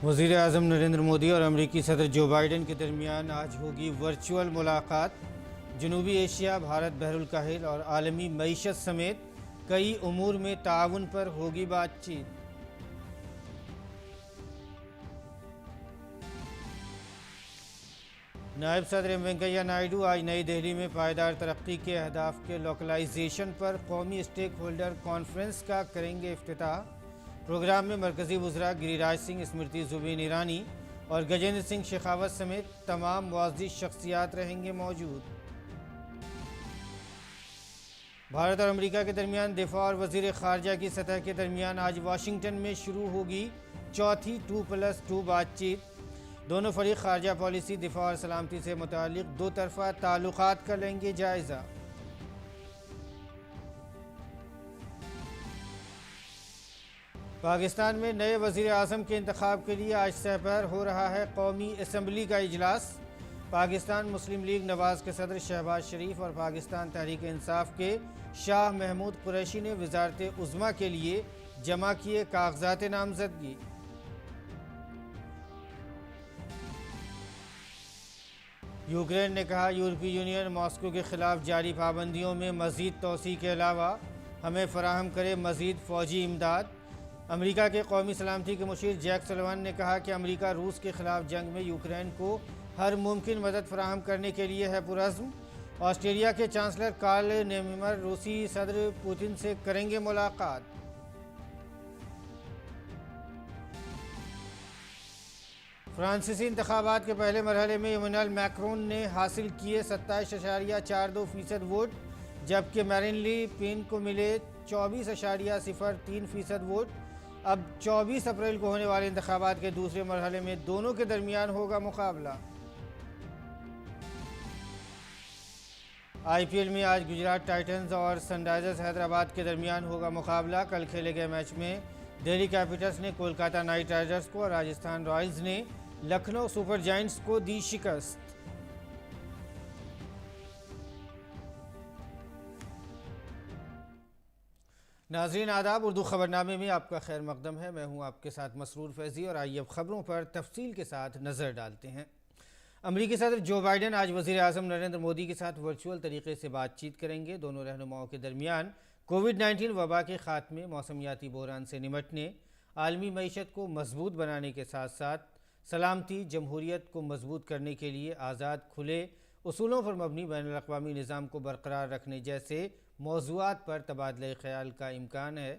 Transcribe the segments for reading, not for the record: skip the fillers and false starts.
وزیر اعظم نریندر مودی اور امریکی صدر جو بائیڈن کے درمیان آج ہوگی ورچوئل ملاقات۔ جنوبی ایشیا، بھارت بحر الکاہل اور عالمی معیشت سمیت کئی امور میں تعاون پر ہوگی بات چیت۔ نائب صدر ایم وینکیا نائیڈو آج نئی دہلی میں پائیدار ترقی کے اہداف کے لوکلائزیشن پر قومی اسٹیک ہولڈر کانفرنس کا کریں گے افتتاح۔ پروگرام میں مرکزی وزراء گری راج سنگھ، اسمرتی زبین ایرانی اور گجیندر سنگھ شیخاوت سمیت تمام معزز شخصیات رہیں گے موجود۔ بھارت اور امریکہ کے درمیان دفاع اور وزیر خارجہ کی سطح کے درمیان آج واشنگٹن میں شروع ہوگی چوتھی 2+2 بات چیت۔ دونوں فریق خارجہ پالیسی، دفاع اور سلامتی سے متعلق دو طرفہ تعلقات کا لیں گے جائزہ۔ پاکستان میں نئے وزیر اعظم کے انتخاب کے لیے آج سحپہر ہو رہا ہے قومی اسمبلی کا اجلاس۔ پاکستان مسلم لیگ نواز کے صدر شہباز شریف اور پاکستان تحریک انصاف کے شاہ محمود قریشی نے وزارت عظمیٰ کے لیے جمع کیے کاغذات نامزدگی۔ یوکرین نے کہا یورپی یونین ماسکو کے خلاف جاری پابندیوں میں مزید توسیع کے علاوہ ہمیں فراہم کرے مزید فوجی امداد۔ امریکہ کے قومی سلامتی کے مشیر جیک سلیوان نے کہا کہ امریکہ روس کے خلاف جنگ میں یوکرین کو ہر ممکن مدد فراہم کرنے کے لیے ہے پرعزم۔ آسٹریلیا کے چانسلر کارل نیمر روسی صدر پوتن سے کریں گے ملاقات۔ فرانسیسی انتخابات کے پہلے مرحلے میں ایمانوئل میکرون نے حاصل کیے 27.42% ووٹ، جبکہ میرین لی پین کو ملے 24.03% ووٹ۔ اب 24 اپریل کو ہونے والے انتخابات کے دوسرے مرحلے میں دونوں کے درمیان ہوگا مقابلہ۔ آئی پی ایل میں آج گجرات ٹائٹنز اور سن رائزرز حیدرآباد کے درمیان ہوگا مقابلہ۔ کل کھیلے گئے میچ میں دہلی کیپٹلز نے کولکاتہ نائٹ رائڈرز کو اور راجستھان رائلز نے لکھنؤ سپر جائنٹس کو دی شکست۔ ناظرین آداب، اردو خبرنامے میں آپ کا خیر مقدم ہے۔ میں ہوں آپ کے ساتھ مسرور فیضی اور آئیے اب خبروں پر تفصیل کے ساتھ نظر ڈالتے ہیں۔ امریکی صدر جو بائیڈن آج وزیر اعظم نریندر مودی کے ساتھ ورچوئل طریقے سے بات چیت کریں گے۔ دونوں رہنماؤں کے درمیان کووڈ-19 وبا کے خاتمے، موسمیاتی بحران سے نمٹنے، عالمی معیشت کو مضبوط بنانے کے ساتھ ساتھ سلامتی جمہوریت کو مضبوط کرنے کے لیے آزاد کھلے اصولوں پر مبنی بین الاقوامی نظام کو برقرار رکھنے جیسے موضوعات پر تبادلہ خیال کا امکان ہے۔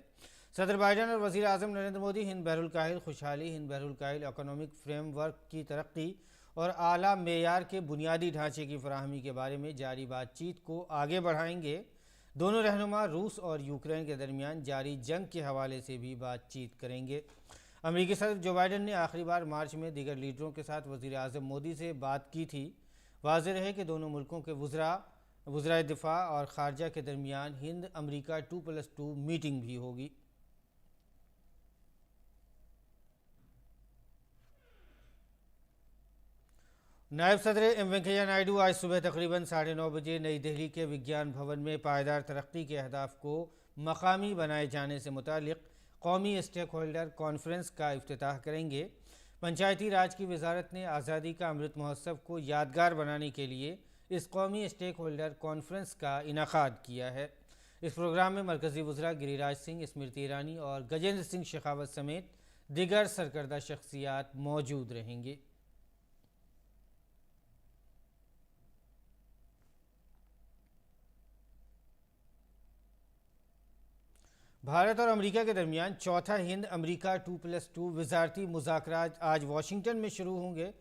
صدر بائیڈن اور وزیر اعظم نریندر مودی ہند بحر الکاہل خوشحالی، ہند بحر الکاہل اکنامک فریم ورک کی ترقی اور اعلیٰ معیار کے بنیادی ڈھانچے کی فراہمی کے بارے میں جاری بات چیت کو آگے بڑھائیں گے۔ دونوں رہنما روس اور یوکرین کے درمیان جاری جنگ کے حوالے سے بھی بات چیت کریں گے۔ امریکی صدر جو بائیڈن نے آخری بار مارچ میں دیگر لیڈروں کے ساتھ وزیر اعظم مودی سے بات کی تھی۔ واضح رہے کہ دونوں ملکوں کے وزرائے دفاع اور خارجہ کے درمیان ہند امریکہ 2+2 میٹنگ بھی ہوگی۔ نائب صدر ایم وینکیا نائیڈو آج صبح تقریباً 9:30 بجے نئی دہلی کے وگیان بھون میں پائیدار ترقی کے اہداف کو مقامی بنائے جانے سے متعلق قومی اسٹیک ہولڈر کانفرنس کا افتتاح کریں گے۔ پنچایتی راج کی وزارت نے آزادی کا امرت مہوتسو کو یادگار بنانے کے لیے اس قومی اسٹیک ہولڈر کانفرنس کا انعقاد کیا ہے۔ اس پروگرام میں مرکزی وزراء گری راج سنگھ، اسمرتی ایرانی اور گجیندر سنگھ شیخاوت سمیت دیگر سرکردہ شخصیات موجود رہیں گے۔ بھارت اور امریکہ کے درمیان چوتھا ہند امریکہ 2+2 وزارتی مذاکرات آج واشنگٹن میں شروع ہوں گے۔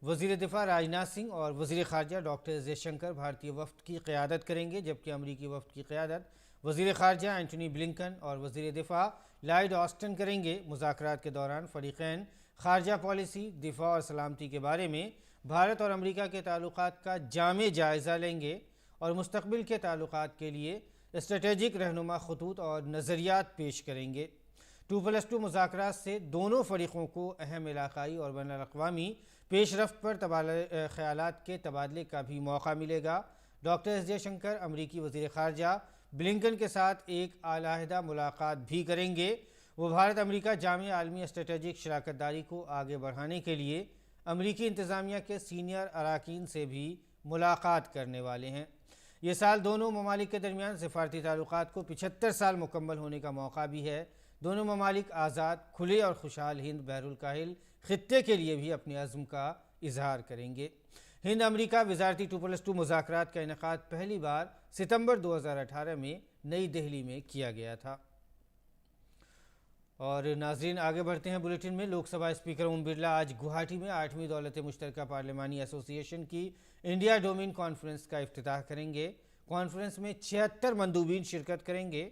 وزیر دفاع راجناتھ سنگھ اور وزیر خارجہ ڈاکٹر جے شنکر بھارتی وفد کی قیادت کریں گے، جبکہ امریکی وفد کی قیادت وزیر خارجہ اینٹونی بلنکن اور وزیر دفاع لائیڈ آسٹن کریں گے۔ مذاکرات کے دوران فریقین خارجہ پالیسی، دفاع اور سلامتی کے بارے میں بھارت اور امریکہ کے تعلقات کا جامع جائزہ لیں گے اور مستقبل کے تعلقات کے لیے اسٹریٹجک رہنما خطوط اور نظریات پیش کریں گے۔ 2+2 مذاکرات سے دونوں فریقوں کو اہم علاقائی اور بین الاقوامی پیش رفت پر خیالات کے تبادلے کا بھی موقع ملے گا۔ ڈاکٹر ایس جے شنکر امریکی وزیر خارجہ بلنکن کے ساتھ ایک علیحدہ ملاقات بھی کریں گے۔ وہ بھارت امریکہ جامع عالمی اسٹریٹجک شراکت داری کو آگے بڑھانے کے لیے امریکی انتظامیہ کے سینئر اراکین سے بھی ملاقات کرنے والے ہیں۔ یہ سال دونوں ممالک کے درمیان سفارتی تعلقات کو 75 سال مکمل ہونے کا موقع بھی ہے۔ دونوں ممالک آزاد، کھلے اور خوشحال ہند بحر الکاہل خطے کے لیے بھی اپنے عزم کا اظہار کریں گے۔ ہند امریکہ وزارتی 2+2 مذاکرات کا انعقاد پہلی بار ستمبر 2018 میں نئی دہلی میں کیا گیا تھا۔ اور ناظرین آگے بڑھتے ہیں بلیٹن میں۔ لوک سبھا اسپیکر اوم برلا آج گوہاٹی میں 8ویں دولت مشترکہ پارلیمانی ایسوسی ایشن کی انڈیا ڈومین کانفرنس کا افتتاح کریں گے۔ کانفرنس میں 76 مندوبین شرکت کریں گے۔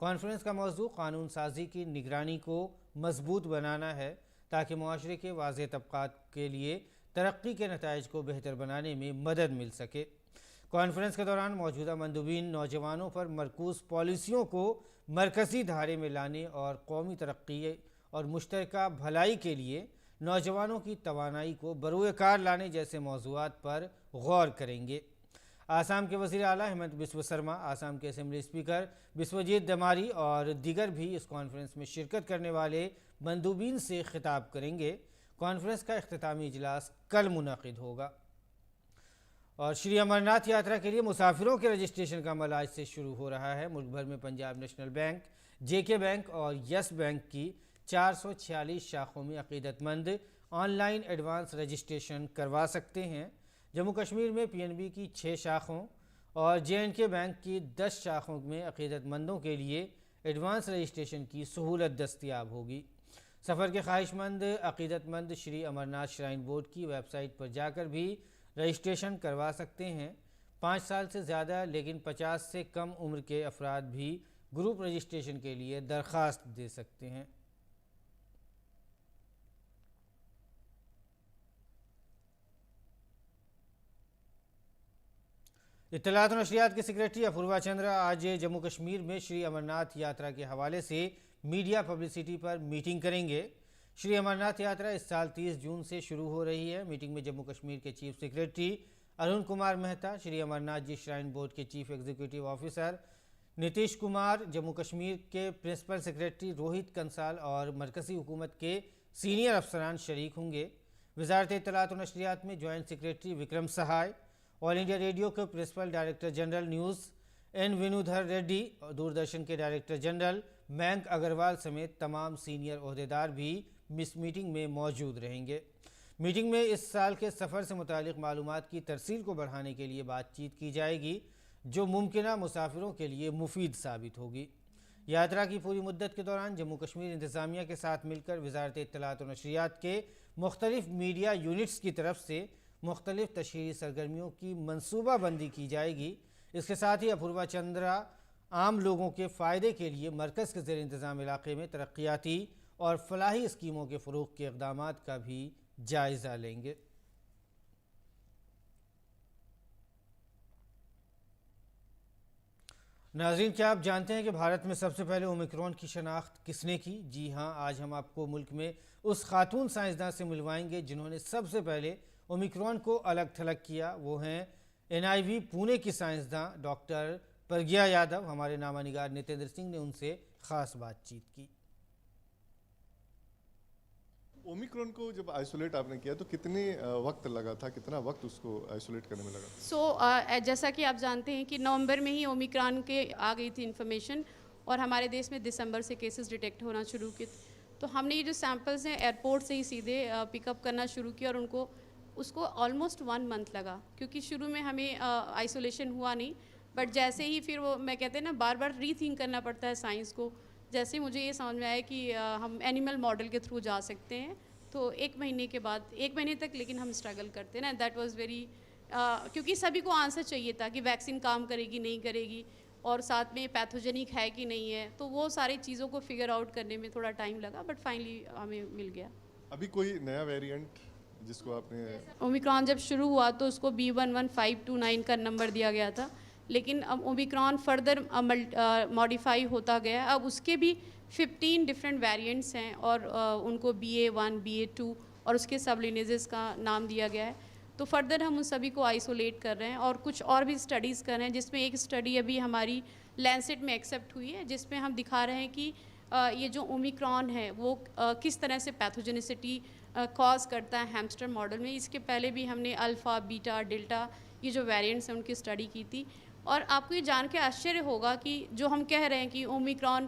کانفرنس کا موضوع قانون سازی کی نگرانی کو مضبوط بنانا ہے تاکہ معاشرے کے واضح طبقات کے لیے ترقی کے نتائج کو بہتر بنانے میں مدد مل سکے۔ کانفرنس کے دوران موجودہ مندوبین نوجوانوں پر مرکوز پالیسیوں کو مرکزی دھارے میں لانے اور قومی ترقی اور مشترکہ بھلائی کے لیے نوجوانوں کی توانائی کو بروئے کار لانے جیسے موضوعات پر غور کریں گے۔ آسام کے وزیر اعلیٰ ہیمنت بسوا سرما، آسام کے اسمبلی اسپیکر بسوجیت دماری اور دیگر بھی اس کانفرنس میں شرکت کرنے والے مندوبین سے خطاب کریں گے۔ کانفرنس کا اختتامی اجلاس کل منعقد ہوگا۔ اور شری امرناتھ یاترا کے لیے مسافروں کے رجسٹریشن کا عمل آج سے شروع ہو رہا ہے۔ ملک بھر میں پنجاب نیشنل بینک، جے کے بینک اور یس بینک کی 446 شاخوں میں عقیدت مند آن لائن ایڈوانس رجسٹریشن کروا سکتے ہیں۔ جموں کشمیر میں پی این بی کی 6 شاخوں اور جے اینڈ کے بینک کی 10 شاخوں میں عقیدت مندوں کے لیے ایڈوانس رجسٹریشن کی سہولت دستیاب ہوگی۔ سفر کے خواہش مند عقیدت مند شری امرناتھ شرائن بورڈ کی ویب سائٹ پر جا کر بھی رجسٹریشن کروا سکتے ہیں۔ 5 سال سے زیادہ لیکن 50 سے کم عمر کے افراد بھی گروپ رجسٹریشن کے لیے درخواست دے سکتے ہیں۔ اطلاعات و نشریات کے سیکریٹری اپوروا چندرا آج جموں کشمیر میں شری امرناتھ یاترا کے حوالے سے میڈیا پبلسٹی پر میٹنگ کریں گے۔ شری امرناتھ یاترا اس سال 30 جون سے شروع ہو رہی ہے۔ میٹنگ میں جموں کشمیر کے چیف سیکریٹری ارون کمار مہتا، شری امرناتھ جی شرائن بورڈ کے chief executive officer Nitish Kumar, Jammu Kashmir کے پرنسپل سیکریٹری روہت کنسال اور مرکزی حکومت کے سینئر افسران شریک ہوں گے۔ وزارت اطلاعات و نشریات میں joint secretary Vikram Sahai, all India radio کے principal director general news N Vinodhar Reddy اور دوردرشن کے ڈائریکٹر جنرل مینک اگروال سمیت تمام سینئر عہدیدار بھی اس میٹنگ میں موجود رہیں گے۔ میٹنگ میں اس سال کے سفر سے متعلق معلومات کی ترسیل کو بڑھانے کے لیے بات چیت کی جائے گی جو ممکنہ مسافروں کے لیے مفید ثابت ہوگی۔ یاترا کی پوری مدت کے دوران جموں کشمیر انتظامیہ کے ساتھ مل کر وزارت اطلاعات و نشریات کے مختلف میڈیا یونٹس کی طرف سے مختلف تشہیری سرگرمیوں کی منصوبہ بندی کی جائے گی۔ اس کے ساتھ ہی اپوروا چندرا عام لوگوں کے فائدے کے لیے مرکز کے زیر انتظام علاقے میں ترقیاتی اور فلاحی اسکیموں کے فروغ کے اقدامات کا بھی جائزہ لیں گے۔ ناظرین، کیا آپ جانتے ہیں کہ بھارت میں سب سے پہلے اومیکرون کی شناخت کس نے کی؟ جی ہاں، آج ہم آپ کو ملک میں اس خاتون سائنسداں سے ملوائیں گے جنہوں نے سب سے پہلے اومیکرون کو الگ تھلگ کیا۔ وہ ہیں NIV پونے کی سائنسداں ڈاکٹر پرگیا یادو۔ ہمارے نامہ نگار نتیندر سنگھ نے ان سے خاص بات چیت کی۔ اومیکرون کو جب آئسولیٹ آپ نے کیا تو کتنے وقت لگا تھا، کتنا وقت اس کو آئسولیٹ کرنے میں لگا؟ جیسا کہ آپ جانتے ہیں کہ نومبر میں ہی اومیکرون کے آ گئی تھی انفارمیشن اور ہمارے دیش میں دسمبر سے کیسز ڈیٹیکٹ ہونا شروع کیے، تو ہم نے یہ جو سیمپلز ہیں ایئرپورٹ سے ہی سیدھے پک اپ کرنا شروع کیا اور اس کو آلموسٹ 1 منتھ لگا، کیونکہ شروع میں ہمیں آئسولیشن ہوا نہیں، بٹ جیسے ہی پھر وہ میں کہتے ہیں نا بار بار ری تھنک کرنا پڑتا ہے سائنس کو، جیسے مجھے یہ سمجھ میں آیا کہ ہم اینیمل ماڈل کے تھرو جا سکتے ہیں، تو 1 مہینے کے بعد 1 مہینے تک لیکن ہم اسٹرگل کرتے ہیں نا، دیٹ واز ویری کیونکہ سبھی کو آنسر چاہیے تھا کہ ویکسین کام کرے گی نہیں کرے گی اور ساتھ میں پیتھوجینک ہے کہ نہیں ہے، تو وہ ساری چیزوں کو فگر آؤٹ کرنے میں تھوڑا ٹائم لگا، بٹ فائنلی ہمیں مل گیا۔ ابھی کوئی نیا ویریئنٹ جس کو آپ نے اومیکرون جب شروع ہوا تو اس کو B11529 کا نمبر دیا گیا تھا، لیکن اب اومیکرون فردر ماڈیفائی ہوتا گیا، اب اس کے بھی 15 ڈفرینٹ ویریئنٹس ہیں اور ان کو BA1 BA2 اور اس کے سب لینیجز کا نام دیا گیا ہے، تو فردر ہم ان سبھی کو آئسولیٹ کر رہے ہیں اور کچھ اور بھی اسٹڈیز کر رہے ہیں، جس میں ایک اسٹڈی ابھی ہماری لینسٹ میں ایکسیپٹ ہوئی ہے، جس میں ہم دکھا رہے ہیں کہ یہ جو اومیکرون ہے وہ کس طرح سے پیتھوجنسٹی کاز کرتا ہے ہیمسٹر ماڈل میں. اس کے پہلے بھی ہم نے الفا بیٹا ڈیلٹا یہ جو ویریئنٹس ہیں ان کی اسٹڈی کی تھی. اور آپ کو یہ جان کے آشچریہ ہوگا کہ جو ہم کہہ رہے ہیں کہ اومیکرون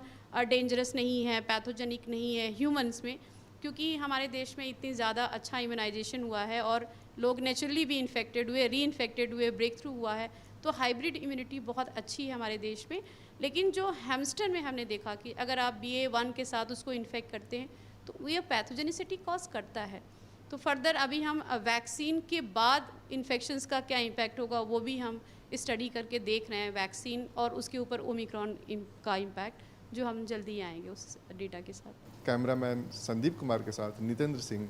ڈینجرس نہیں ہے, پیتھوجنک نہیں ہے ہیومنس میں, کیونکہ ہمارے دیش میں اتنی زیادہ اچھا ایمونائزیشن ہوا ہے اور لوگ نیچرلی بھی انفیکٹڈ ہوئے, ری انفیکٹڈ ہوئے, بریک تھرو ہوا ہے, تو ہائبرڈ امیونٹی بہت اچھی ہے ہمارے دیش میں. لیکن جو ہیمسٹر میں ہم نے دیکھا کہ اگر آپ BA.1 کے ساتھ اس کو انفیکٹ کرتے ہیں تو یہ پیتھوجنسٹی کاز کرتا ہے. تو فردر ابھی ہم ویکسین کے بعد انفیکشنز کا کیا امپیکٹ ہوگا وہ بھی ہم اسٹڈی کر کے دیکھ رہے ہیں, ویکسین اور اس کے اوپر اومیکرون کا امپیکٹ, جو ہم جلدی آئیں گے اس ڈیٹا کے ساتھ. کیمرہ مین سندیپ کمار کے ساتھ نتیندر سنگھ,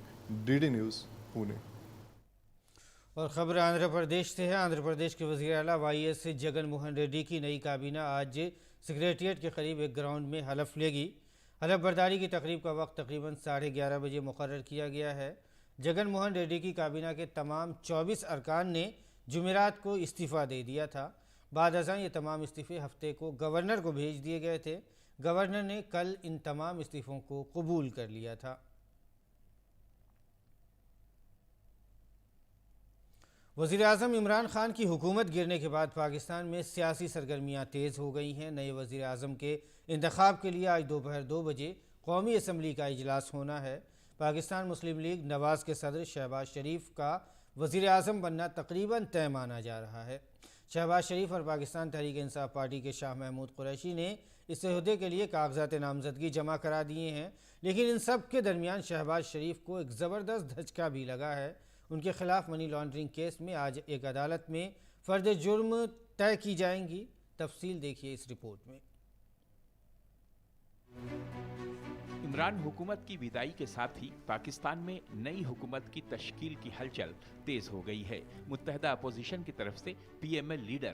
DD نیوز, پونے. اور خبر آندھرا پردیش سے ہے. آندھرا پردیش کے وزیر اعلیٰ YS جگن موہن ریڈی کی نئی کابینہ آج سیکریٹریٹ کے قریب ایک گراؤنڈ میں حلف لے گی. حلف برداری کی تقریب کا وقت تقریباً 11:30 بجے مقرر کیا گیا ہے. جگن موہن ریڈی کی کابینہ کے تمام 24 ارکان نے جمعرات کو استعفیٰ دے دیا تھا. بعد ازاں یہ تمام استعفے ہفتے کو گورنر کو بھیج دیے گئے تھے. گورنر نے کل ان تمام استعفوں کو قبول کر لیا تھا. وزیراعظم عمران خان کی حکومت گرنے کے بعد پاکستان میں سیاسی سرگرمیاں تیز ہو گئی ہیں. نئے وزیر اعظم کے انتخاب کے لیے آج دوپہر 2 بجے قومی اسمبلی کا اجلاس ہونا ہے. پاکستان مسلم لیگ نواز کے صدر شہباز شریف کا وزیر اعظم بننا تقریباً طے مانا جا رہا ہے. شہباز شریف اور پاکستان تحریک انصاف پارٹی کے شاہ محمود قریشی نے اس عہدے کے لیے کاغذات نامزدگی جمع کرا دیے ہیں. لیکن ان سب کے درمیان شہباز شریف کو ایک زبردست دھچکا بھی لگا ہے. ان کے خلاف منی لانڈرنگ کیس میں آج ایک عدالت میں فرد جرم طے کی جائیں گی. تفصیل دیکھیے اس رپورٹ میں. عمران حکومت کی وداعی کے ساتھ ہی پاکستان میں نئی حکومت کی تشکیل کی ہلچل تیز ہو گئی ہے. متحدہ اپوزیشن کی طرف سے PML لیڈر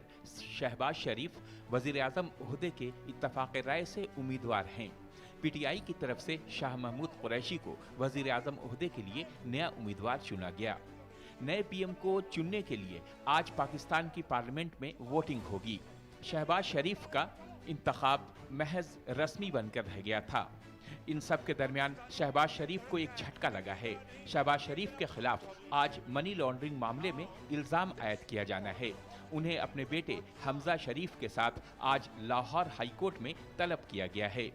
شہباز شریف وزیر اعظم عہدے کے اتفاق رائے سے امیدوار ہیں. PTI کی طرف سے شاہ محمود قریشی کو وزیر اعظم عہدے کے لیے نیا امیدوار چنا گیا. نئے PM کو چننے کے لیے آج پاکستان کی پارلیمنٹ میں ووٹنگ ہوگی. شہباز شریف کا انتخاب محض رسمی بن کر رہ گیا تھا. ان سب کے درمیان شہباز شریف کو ایک جھٹکا لگا ہے. شہباز شریف کے خلاف آج منی لانڈرنگ معاملے میں الزام عائد کیا جانا ہے. انہیں اپنے بیٹے حمزہ شریف کے ساتھ آج لاہور ہائی کورٹ میں طلب کیا گیا ہے.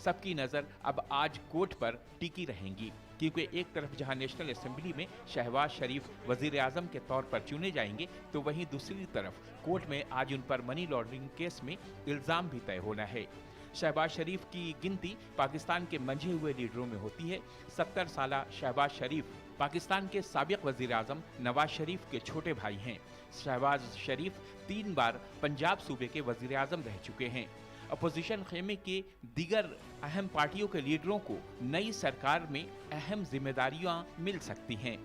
سب کی نظر اب آج کورٹ پر ٹکی رہیں گی، کیونکہ ایک طرف جہاں نیشنل اسمبلی میں شہباز شریف وزیر اعظم کے طور پر چنے جائیں گے تو وہیں دوسری طرف کورٹ میں آج ان پر منی لانڈرنگ کیس میں الزام بھی طے ہونا ہے. شہباز شریف کی گنتی پاکستان کے منجھے ہوئے لیڈروں میں ہوتی ہے. 70 سالہ شہباز شریف پاکستان کے سابق وزیر اعظم نواز شریف کے چھوٹے بھائی ہیں. شہباز شریف 3 بار پنجاب صوبے کے وزیر اعظم رہ چکے ہیں. اپوزیشن خیمے کے دیگر اہم پارٹیوں کے لیڈروں کو نئی سرکار میں اہم ذمہ داریاں مل سکتی ہیں.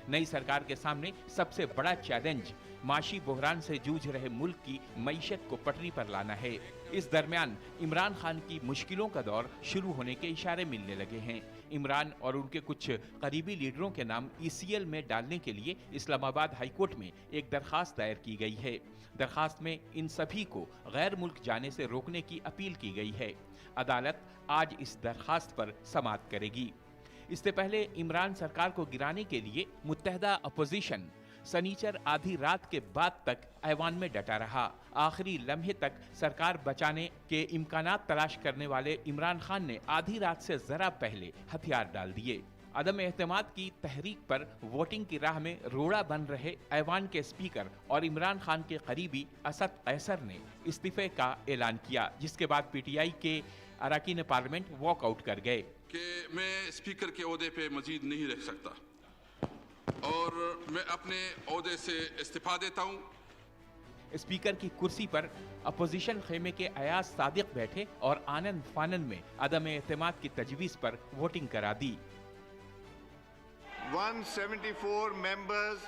نئی سرکار کے سامنے سب سے بڑا چیلنج معاشی بحران سے جوجھ رہے ملک کی معیشت کو پٹری پر لانا ہے. اس درمیان عمران خان کی مشکلوں کا دور شروع ہونے کے اشارے ملنے لگے ہیں. عمران اور ان کے کچھ قریبی لیڈروں کے نام ECL میں ڈالنے کے لیے اسلام آباد ہائی کورٹ میں ایک درخواست دائر کی گئی ہے. درخواست میں ان سبھی کو غیر ملک جانے سے روکنے کی اپیل کی گئی ہے. عدالت آج اس درخواست پر سماعت کرے گی. اس سے پہلے عمران سرکار کو گرانے کے لیے متحدہ اپوزیشن سنیچر آدھی رات کے بعد تک ایوان میں ڈٹا رہا. آخری لمحے تک سرکار بچانے کے امکانات تلاش کرنے والے عمران خان نے آدھی رات سے ذرا پہلے ہتھیار ڈال دیے. عدم اعتماد کی تحریک پر ووٹنگ کی راہ میں روڑا بن رہے ایوان کے اسپیکر اور عمران خان کے قریبی اسد قیصر نے استعفے کا اعلان کیا، جس کے بعد PTI کے اراکین پارلیمنٹ واک آؤٹ کر گئے کہ میں اسپیکر کے عہدے پہ مزید نہیں رہ سکتا اور میں اپنے عہدے سے استعفیٰ دیتا ہوں. اسپیکر کی کرسی پر اپوزیشن خیمے کے ایاز صادق بیٹھے اور آنند فانند میں عدم اعتماد کی تجویز پر ووٹنگ کرا دی. 174 members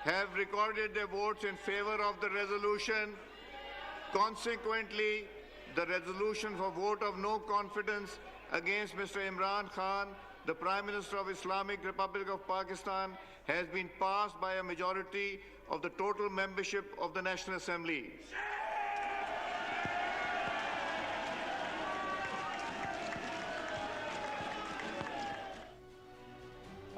have recorded their votes in favor of the resolution. Consequently, the resolution for vote of no confidence against Mr. Imran Khan, the Prime Minister of Islamic Republic of Pakistan, has been passed by a majority of the total membership of the National Assembly.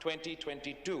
2022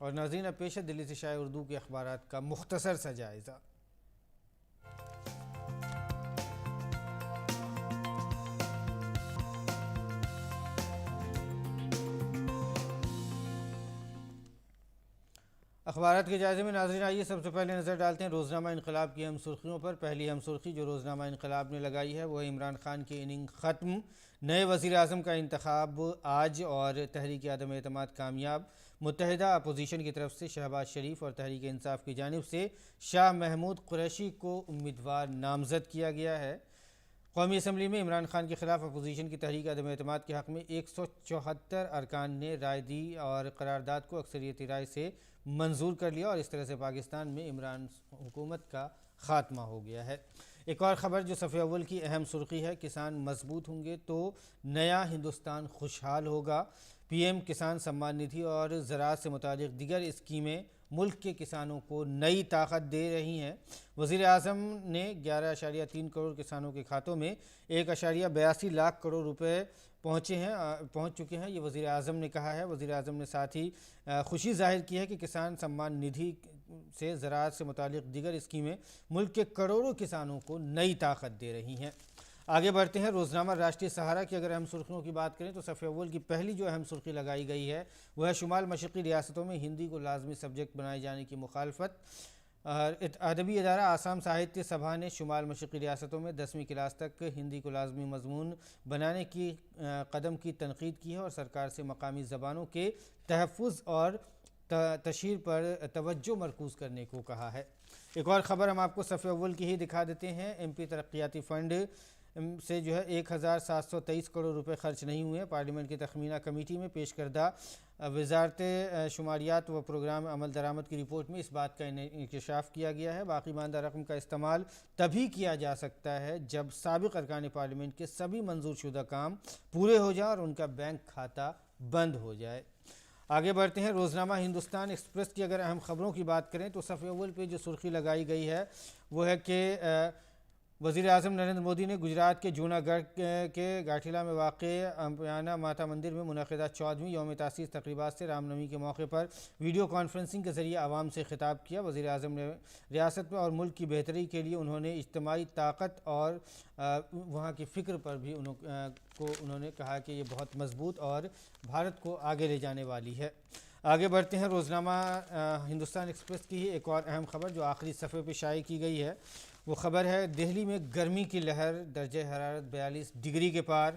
اور ناظرین اب پیش ہے دلی سے شائع اردو کے اخبارات کا مختصر سا جائزہ۔ اخبارات کے جائزے میں ناظرین آئیے سب سے پہلے نظر ڈالتے ہیں روزنامہ انقلاب کی اہم سرخیوں پر۔ پہلی اہم سرخی جو روزنامہ انقلاب نے لگائی ہے وہ عمران خان کی اننگ ختم، نئے وزیر اعظم کا انتخاب آج اور تحریک عدم اعتماد کامیاب، متحدہ اپوزیشن کی طرف سے شہباز شریف اور تحریک انصاف کی جانب سے شاہ محمود قریشی کو امیدوار نامزد کیا گیا ہے۔ قومی اسمبلی میں عمران خان کے خلاف اپوزیشن کی تحریک عدم اعتماد کے حق میں 174 ارکان نے رائے دی اور قرارداد کو اکثریتی رائے سے منظور کر لیا اور اس طرح سے پاکستان میں عمران حکومت کا خاتمہ ہو گیا ہے۔ ایک اور خبر جو صفحہ اول کی اہم سرخی ہے، کسان مضبوط ہوں گے تو نیا ہندوستان خوشحال ہوگا، پی ایم کسان سمان ندھی اور زراعت سے متعلق دیگر اسکیمیں ملک کے کسانوں کو نئی طاقت دے رہی ہیں۔ وزیر اعظم نے 11.3 کروڑ کسانوں کے کھاتوں میں 1.82 لاکھ کروڑ روپے پہنچ چکے ہیں، یہ وزیر اعظم نے کہا ہے۔ وزیر اعظم نے ساتھ ہی خوشی ظاہر کی ہے کہ کسان سمان ندھی سے زراعت سے متعلق دیگر اسکیمیں ملک کے کروڑوں کسانوں کو نئی طاقت دے رہی ہیں۔ آگے بڑھتے ہیں روزنامہ راشٹریہ سہارا کی اگر اہم سرخیوں کی بات کریں تو صفحہ اول کی پہلی جو اہم سرخی لگائی گئی ہے وہ ہے شمال مشرقی ریاستوں میں ہندی کو لازمی سبجیکٹ بنائے جانے کی مخالفت۔ ادبی ادارہ آسام ساہتیہ سبھا نے شمال مشرقی ریاستوں میں 10ویں کلاس تک ہندی کو لازمی مضمون بنانے کی قدم کی تنقید کی ہے اور سرکار سے مقامی زبانوں کے تحفظ اور تشہیر پر توجہ مرکوز کرنے کو کہا ہے۔ ایک اور خبر ہم آپ کو صفحہ اول کی ہی دکھا دیتے ہیں، ایم پی ترقیاتی فنڈ سے جو ہے 1723 کروڑ روپے خرچ نہیں ہوئے۔ پارلیمنٹ کی تخمینہ کمیٹی میں پیش کردہ وزارت شماریات و پروگرام عمل درآمد کی رپورٹ میں اس بات کا انکشاف کیا گیا ہے۔ باقی ماندہ رقم کا استعمال تبھی کیا جا سکتا ہے جب سابق ارکان پارلیمنٹ کے سبھی منظور شدہ کام پورے ہو جائیں اور ان کا بینک کھاتہ بند ہو جائے۔ آگے بڑھتے ہیں روزنامہ ہندوستان ایکسپریس کی اگر اہم خبروں کی بات کریں تو صفحہ اول پہ جو سرخی لگائی گئی ہے وہ ہے کہ وزیر اعظم نریندر مودی نے گجرات کے جوناگڑھ کے گاٹھیلا میں واقع امپیانہ ماتا مندر میں منعقدہ 14ویں یوم تاسیس تقریبات سے رام نومی کے موقع پر ویڈیو کانفرنسنگ کے ذریعے عوام سے خطاب کیا۔ وزیر اعظم نے ریاست میں اور ملک کی بہتری کے لیے انہوں نے اجتماعی طاقت اور وہاں کی فکر پر بھی انہوں نے کہا کہ یہ بہت مضبوط اور بھارت کو آگے لے جانے والی ہے۔ آگے بڑھتے ہیں روزنامہ ہندوستان ایکسپریس کی ہی ایک اور اہم خبر جو آخری صفحے پہ شائع کی گئی ہے وہ خبر ہے دہلی میں گرمی کی لہر، درجہ حرارت 42 ڈگری کے پار۔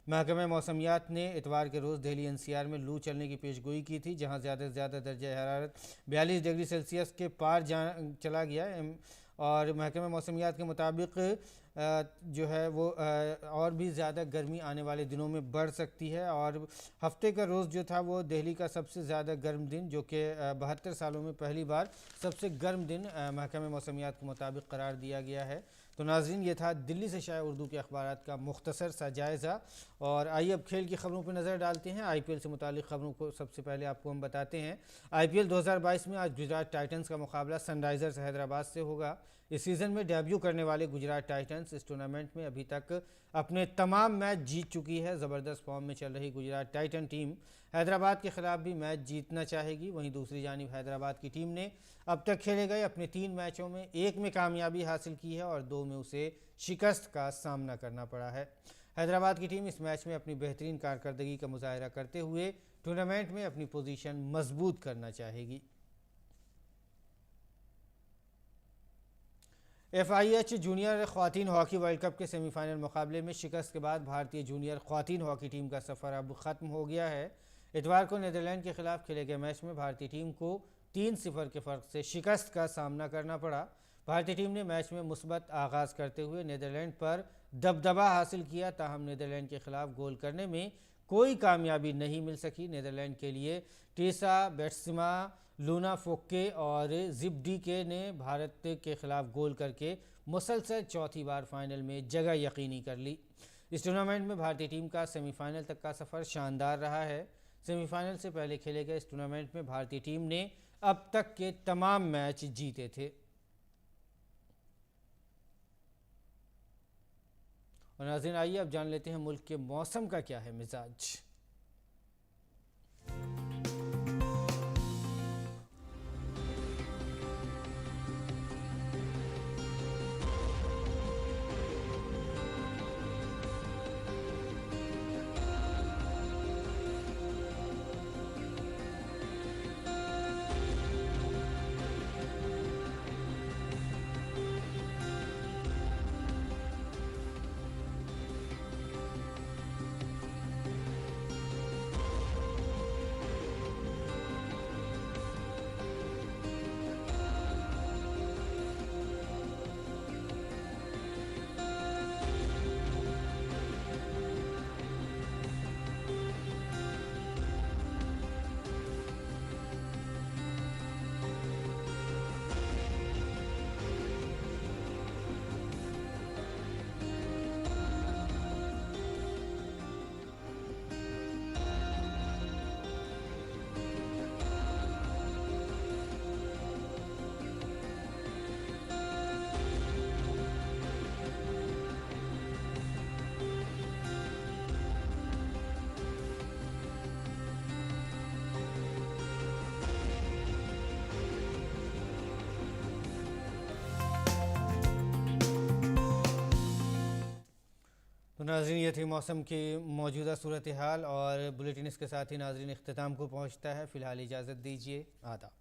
محکمہ موسمیات نے اتوار کے روز دہلی NCR میں لو چلنے کی پیشگوئی کی تھی جہاں زیادہ سے زیادہ درجہ حرارت 42 ڈگری سیلسیس کے پار چلا گیا اور محکمہ موسمیات کے مطابق جو ہے وہ اور بھی زیادہ گرمی آنے والے دنوں میں بڑھ سکتی ہے اور ہفتے کا روز جو تھا وہ دہلی کا سب سے زیادہ گرم دن جو کہ 72 سالوں میں پہلی بار سب سے گرم دن محکمہ موسمیات کے مطابق قرار دیا گیا ہے۔ تو ناظرین یہ تھا دلی سے شائع اردو کے اخبارات کا مختصر سا جائزہ اور آئیے اب کھیل کی خبروں پہ نظر ڈالتے ہیں۔ IPL سے متعلق خبروں کو سب سے پہلے آپ کو ہم بتاتے ہیں۔ IPL 2022 میں آج گجرات ٹائٹنز کا مقابلہ سن رائزرز حیدرآباد سے ہوگا۔ اس سیزن میں ڈیبیو کرنے والے گجرات ٹائٹنز اس ٹورنامنٹ میں ابھی تک اپنے تمام میچ جیت چکی ہے۔ زبردست فارم میں چل رہی گجرات ٹائٹن ٹیم حیدرآباد کے خلاف بھی میچ جیتنا چاہے گی۔ وہیں دوسری جانب حیدرآباد کی ٹیم نے اب تک کھیلے گئے اپنے 3 میچوں میں 1 میں کامیابی حاصل کی ہے اور 2 میں اسے شکست کا سامنا کرنا پڑا ہے۔ حیدرآباد کی ٹیم اس میچ میں اپنی بہترین کارکردگی کا مظاہرہ کرتے ہوئے ٹورنامنٹ میں اپنی پوزیشن مضبوط کرنا چاہے گی۔ FIH جونیئر خواتین ہاکی ورلڈ کپ کے سیمی فائنل مقابلے میں شکست کے بعد بھارتی جونیئر خواتین ہاکی ٹیم کا سفر اب ختم ہو گیا ہے۔ اتوار کو نیدرلینڈ کے خلاف کھیلے گئے میچ میں بھارتی ٹیم کو 3-0 کے فرق سے شکست کا سامنا کرنا پڑا۔ بھارتی ٹیم نے میچ میں مثبت آغاز کرتے ہوئے نیدرلینڈ پر دبدبہ حاصل کیا تاہم نیدرلینڈ کے خلاف گول کرنے میں کوئی کامیابی نہیں مل سکی۔ نیدرلینڈ کے لیے ٹیسا بیٹسما، لونا فوکے اور زپ ڈی کے نے بھارت کے خلاف گول کر کے مسلسل چوتھی بار فائنل میں جگہ یقینی کر لی۔ اس ٹورنامنٹ میں بھارتی ٹیم کا سیمی فائنل تک کا سفر شاندار رہا ہے۔ سیمی فائنل سے پہلے کھیلے گئے اس ٹورنامنٹ میں بھارتی ٹیم نے اب تک کے تمام میچ جیتے تھے۔ اور ناظرین آئیے اب جان لیتے ہیں ملک کے موسم کا کیا ہے مزاج۔ ناظرین یہ تھی موسم کی موجودہ صورتحال اور بلیٹن اس کے ساتھ ہی ناظرین اختتام کو پہنچتا ہے. فی الحال اجازت دیجیے. آداب.